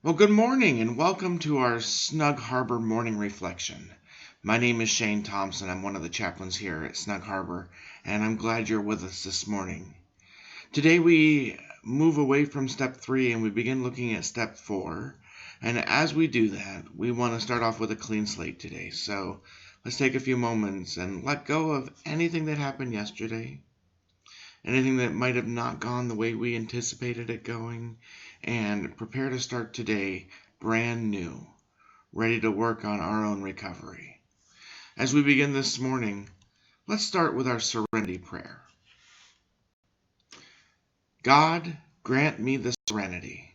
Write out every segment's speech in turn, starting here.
Well, good morning and welcome to our Snug Harbor morning reflection. My name is Shane Thompson. I'm one of the chaplains here at Snug Harbor, and I'm glad you're with us this morning. Today we move away from step 3 and we begin looking at step 4. And as we do that, we want to start off with a clean slate today. So let's take a few moments and let go of anything that happened yesterday, anything that might have not gone the way we anticipated it going, and prepare to start today brand new, ready to work on our own recovery. As we begin this morning, let's start with our serenity prayer. God, grant me the serenity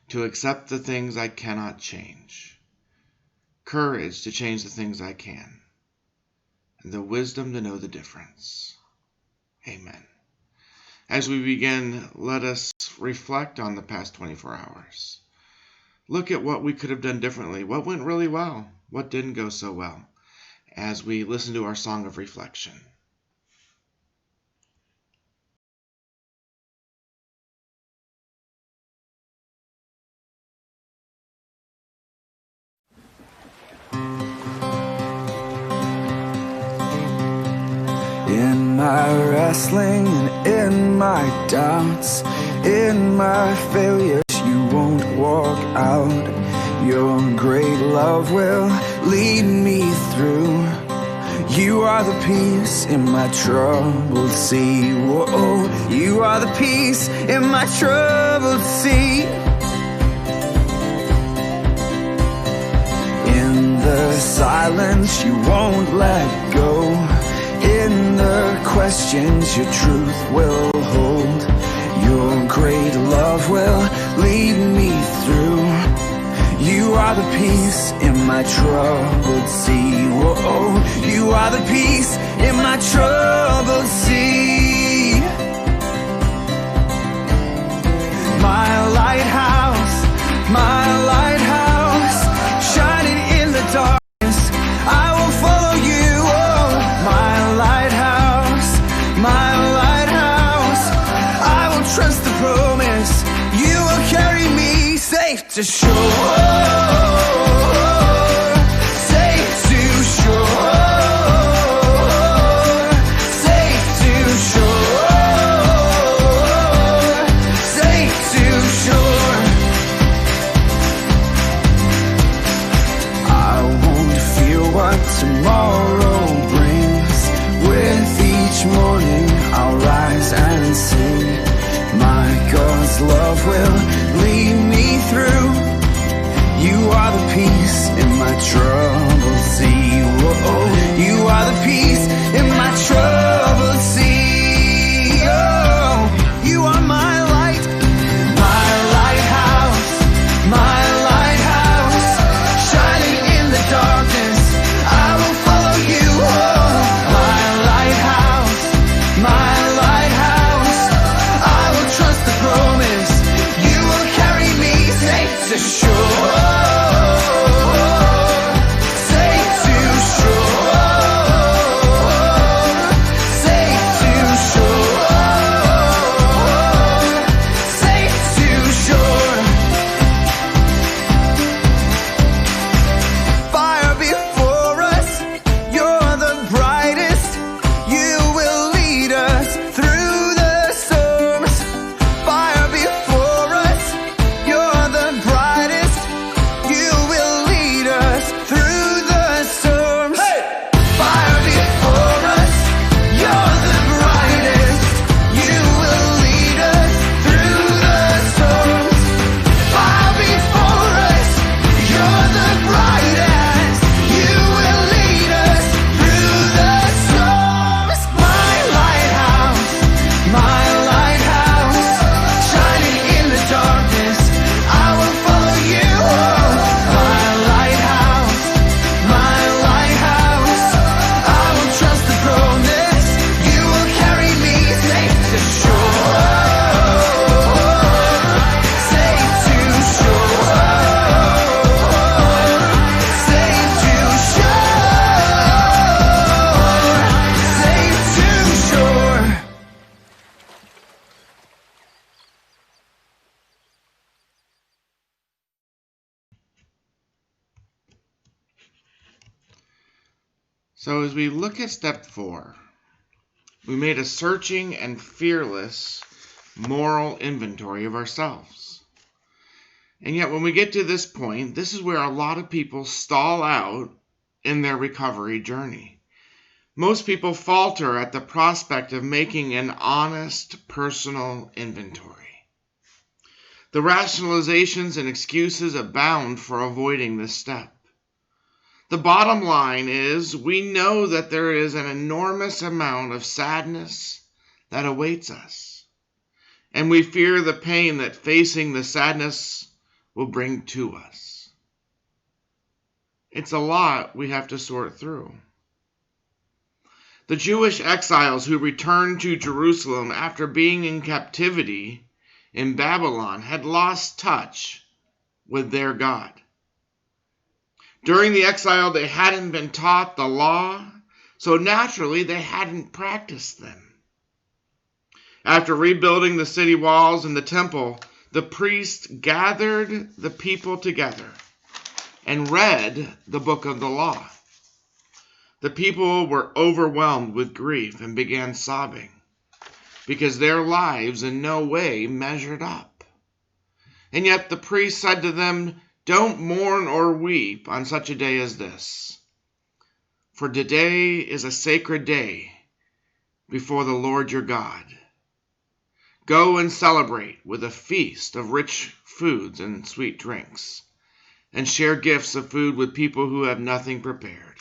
to accept the things I cannot change, courage to change the things I can, and the wisdom to know the difference. Amen. As we begin, let us reflect on the past 24 hours. Look at what we could have done differently, what went really well, what didn't go so well, as we listen to our song of reflection. In my wrestling and in my doubts, in my failures, you won't walk out. Your great love will lead me through. You are the peace in my troubled sea. Whoa, you are the peace in my troubled sea. In the silence, you won't let go. In the questions, your truth will hold. Your great love will lead me through. You are the peace in my troubled sea. Whoa, you are the peace in my troubled sea. My lighthouse, shining in the darkness, I will follow you. Oh, my lighthouse, I will trust the promise. You will carry me safe to shore. Tomorrow brings. With each morning I'll rise and sing. My God's love will lead me through. You are the peace in my troubled sea. Whoa, you are the peace in my troubled sea. Oh, you are my light, my lighthouse, shining in the darkness. I will follow you. Oh, my lighthouse, I will trust the promise. You will carry me safe to shore. So as we look at step 4, we made a searching and fearless moral inventory of ourselves. And yet when we get to this point, this is where a lot of people stall out in their recovery journey. Most people falter at the prospect of making an honest personal inventory. The rationalizations and excuses abound for avoiding this step. The bottom line is we know that there is an enormous amount of sadness that awaits us, and we fear the pain that facing the sadness will bring to us. It's a lot we have to sort through. The Jewish exiles who returned to Jerusalem after being in captivity in Babylon had lost touch with their God. During the exile, they hadn't been taught the law, so naturally they hadn't practiced them. After rebuilding the city walls and the temple, the priests gathered the people together and read the book of the law. The people were overwhelmed with grief and began sobbing because their lives in no way measured up. And yet the priest said to them, "Don't mourn or weep on such a day as this, for today is a sacred day before the Lord your God. Go and celebrate with a feast of rich foods and sweet drinks, and share gifts of food with people who have nothing prepared."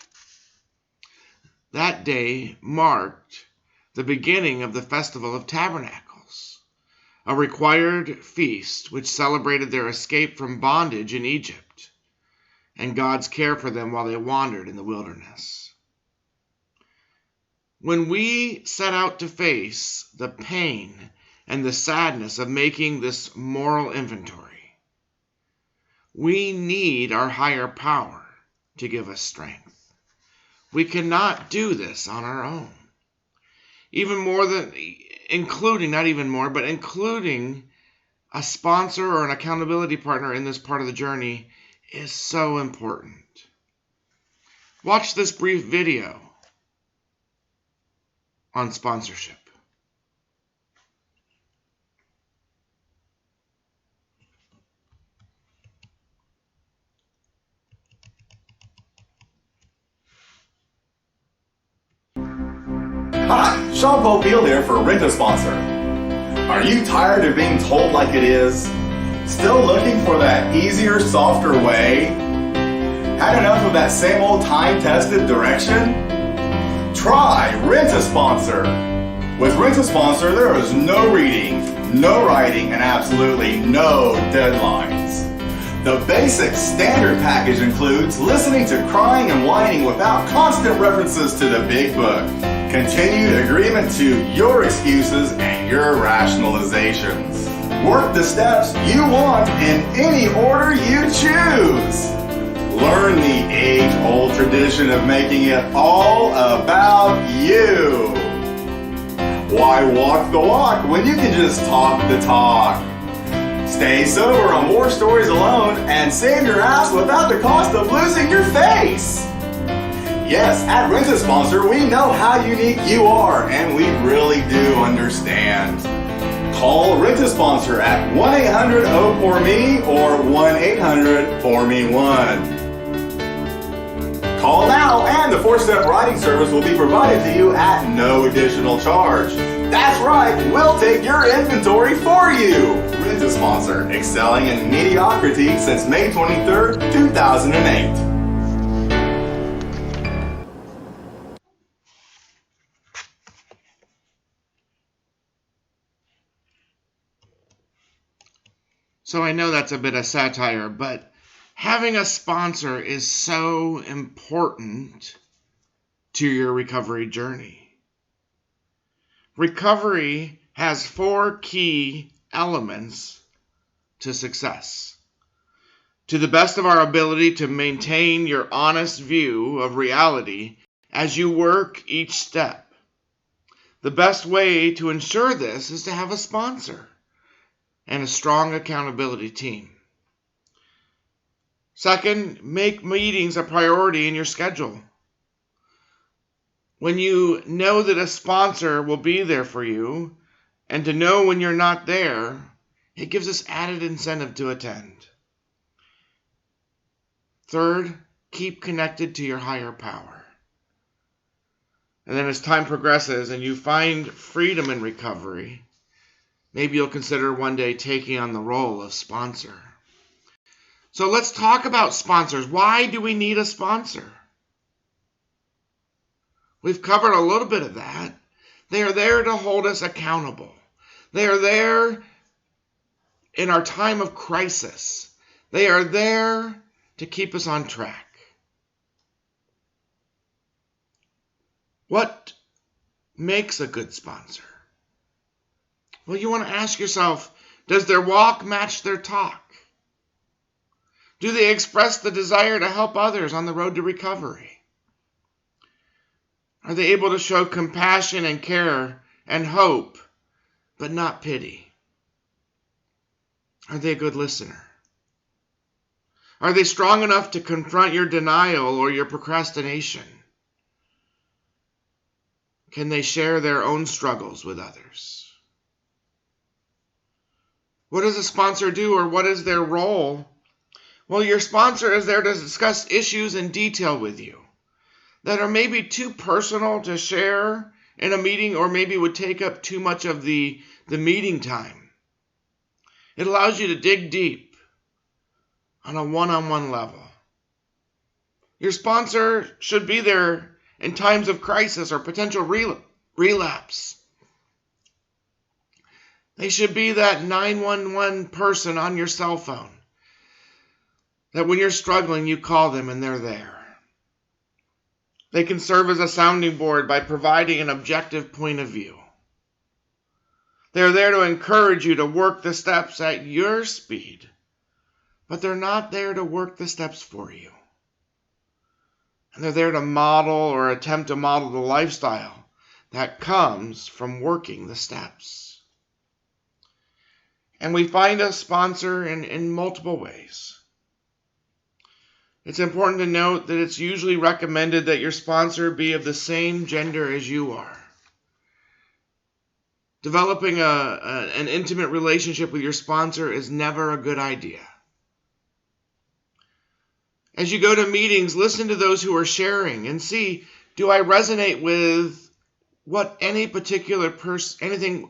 That day marked the beginning of the Festival of Tabernacles, a required feast which celebrated their escape from bondage in Egypt and God's care for them while they wandered in the wilderness. When we set out to face the pain and the sadness of making this moral inventory, we need our higher power to give us strength. We cannot do this on our own. Including a sponsor or an accountability partner in this part of the journey is so important. Watch this brief video on sponsorship. Hi, Sean Popeil here for Rent a Sponsor. Are you tired of being told like it is? Still looking for that easier, softer way? Had enough of that same old time-tested direction? Try Rent a Sponsor. With Rent a Sponsor, there is no reading, no writing, and absolutely no deadlines. The basic standard package includes listening to crying and whining without constant references to the big book, continued agreement to your excuses and your rationalizations. Work the steps you want in any order you choose. Learn the age-old tradition of making it all about you. Why walk the walk when you can just talk the talk? Stay sober on war stories alone and save your ass without the cost of losing your face. Yes, at Rent a Sponsor, we know how unique you are, and we really do understand. Call Rent a Sponsor at 1-800-OPOR-ME or 1-800-4ME1. Call now, and the 4-step writing service will be provided to you at no additional charge. That's right, we'll take your inventory for you. Rent a Sponsor, excelling in mediocrity since May 23rd, 2008. So I know that's a bit of satire, but having a sponsor is so important to your recovery journey. Recovery has 4 key elements to success. To the best of our ability to maintain your honest view of reality as you work each step. The best way to ensure this is to have a sponsor and a strong accountability team. Second, make meetings a priority in your schedule. When you know that a sponsor will be there for you, and to know when you're not there, it gives us added incentive to attend. Third, keep connected to your higher power. And then as time progresses and you find freedom in recovery, maybe you'll consider one day taking on the role of sponsor. So let's talk about sponsors. Why do we need a sponsor? We've covered a little bit of that. They are there to hold us accountable. They are there in our time of crisis. They are there to keep us on track. What makes a good sponsor? Well, you want to ask yourself, does their walk match their talk? Do they express the desire to help others on the road to recovery? Are they able to show compassion and care and hope, but not pity? Are they a good listener? Are they strong enough to confront your denial or your procrastination? Can they share their own struggles with others? What does a sponsor do, or what is their role? Well, your sponsor is there to discuss issues in detail with you that are maybe too personal to share in a meeting, or maybe would take up too much of the meeting time. It allows you to dig deep on a one-on-one level. Your sponsor should be there in times of crisis or potential relapse. They should be that 911 person on your cell phone, that when you're struggling, you call them and they're there. They can serve as a sounding board by providing an objective point of view. They're there to encourage you to work the steps at your speed, but they're not there to work the steps for you. And they're there to model or attempt to model the lifestyle that comes from working the steps. And we find a sponsor in multiple ways. It's important to note that it's usually recommended that your sponsor be of the same gender as you are. Developing an intimate relationship with your sponsor is never a good idea. As you go to meetings, listen to those who are sharing and see, do I resonate with what anything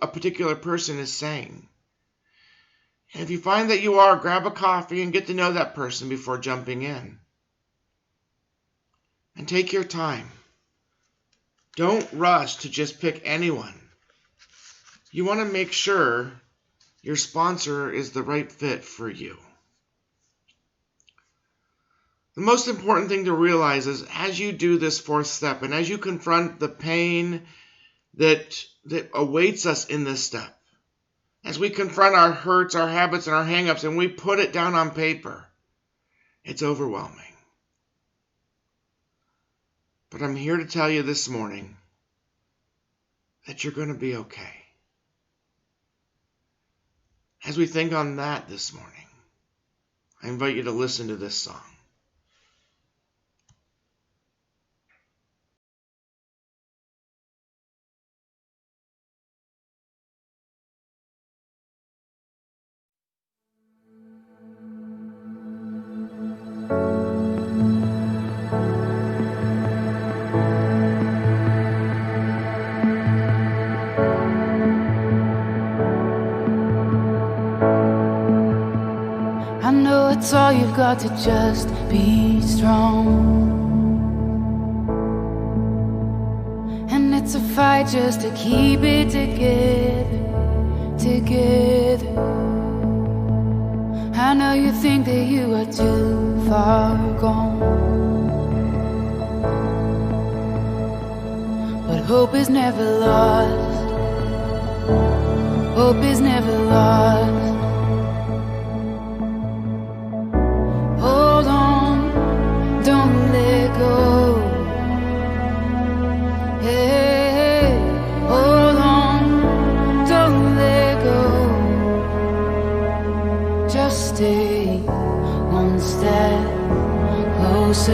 a particular person is saying? And if you find that you are, grab a coffee and get to know that person before jumping in. And take your time. Don't rush to just pick anyone. You want to make sure your sponsor is the right fit for you. The most important thing to realize is as you do this fourth step and as you confront the pain that awaits us in this step, as we confront our hurts, our habits, and our hang-ups, and we put it down on paper, it's overwhelming. But I'm here to tell you this morning that you're going to be okay. As we think on that this morning, I invite you to listen to this song. I know it's all you've got to just be strong. And it's a fight just to keep it together. I know you think that you are too far gone, but hope is never lost. Hope is never lost. Don't let go. Hey, hold on. Don't let go. Just stay one step closer.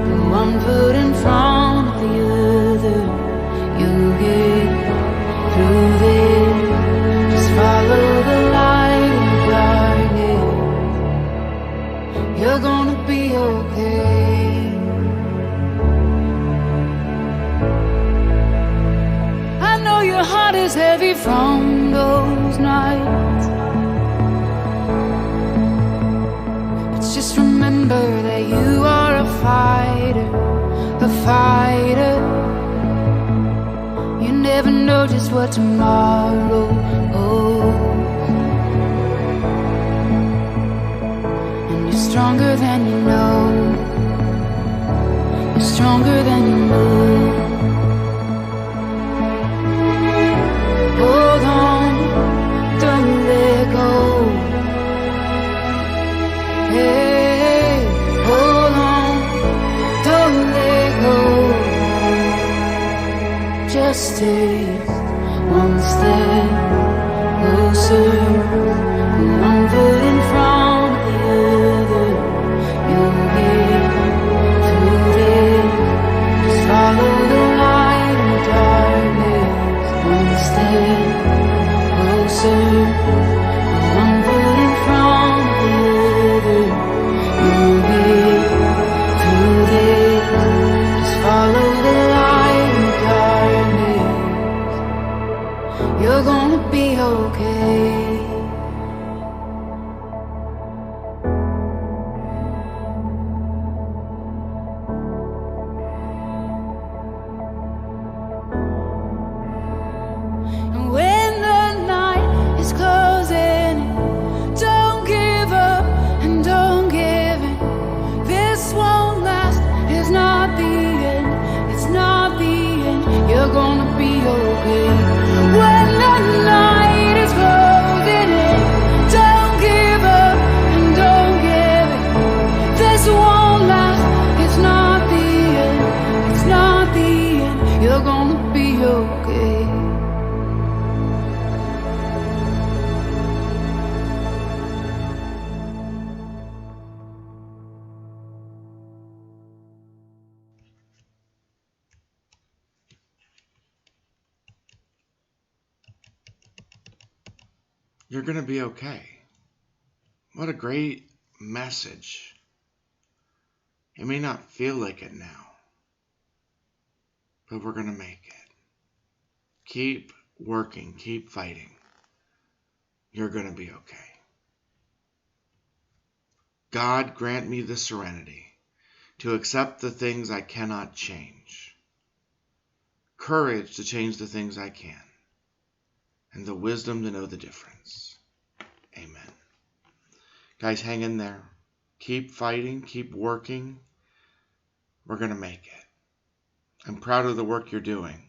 Put one foot in front of the other. Just remember that you are a fighter, a fighter. You never know just what tomorrow holds. And you're stronger than you know. You're stronger than you know. Hold on, don't let go. Hey, hold on, don't let go. Just take one step closer, one foot in front of the other. You'll get through this. Just follow the light in the darkness. One step closer, one foot in front of the other. You'll get through this. Just follow the light in the darkness. You're gonna be okay. And when the night is closing, don't give up and don't give in. This won't last, it's not the end, it's not the end. You're gonna be okay. When the night is closing in, don't give up and don't give in. This won't last, it's not the end, it's not the end. You're gonna be okay. You're going to be okay. What a great message. It may not feel like it now, but we're going to make it. Keep working, keep fighting. You're going to be okay. God, grant me the serenity to accept the things I cannot change, courage to change the things I can, and the wisdom to know the difference. Amen. Guys, hang in there. Keep fighting, keep working. We're going to make it. I'm proud of the work you're doing.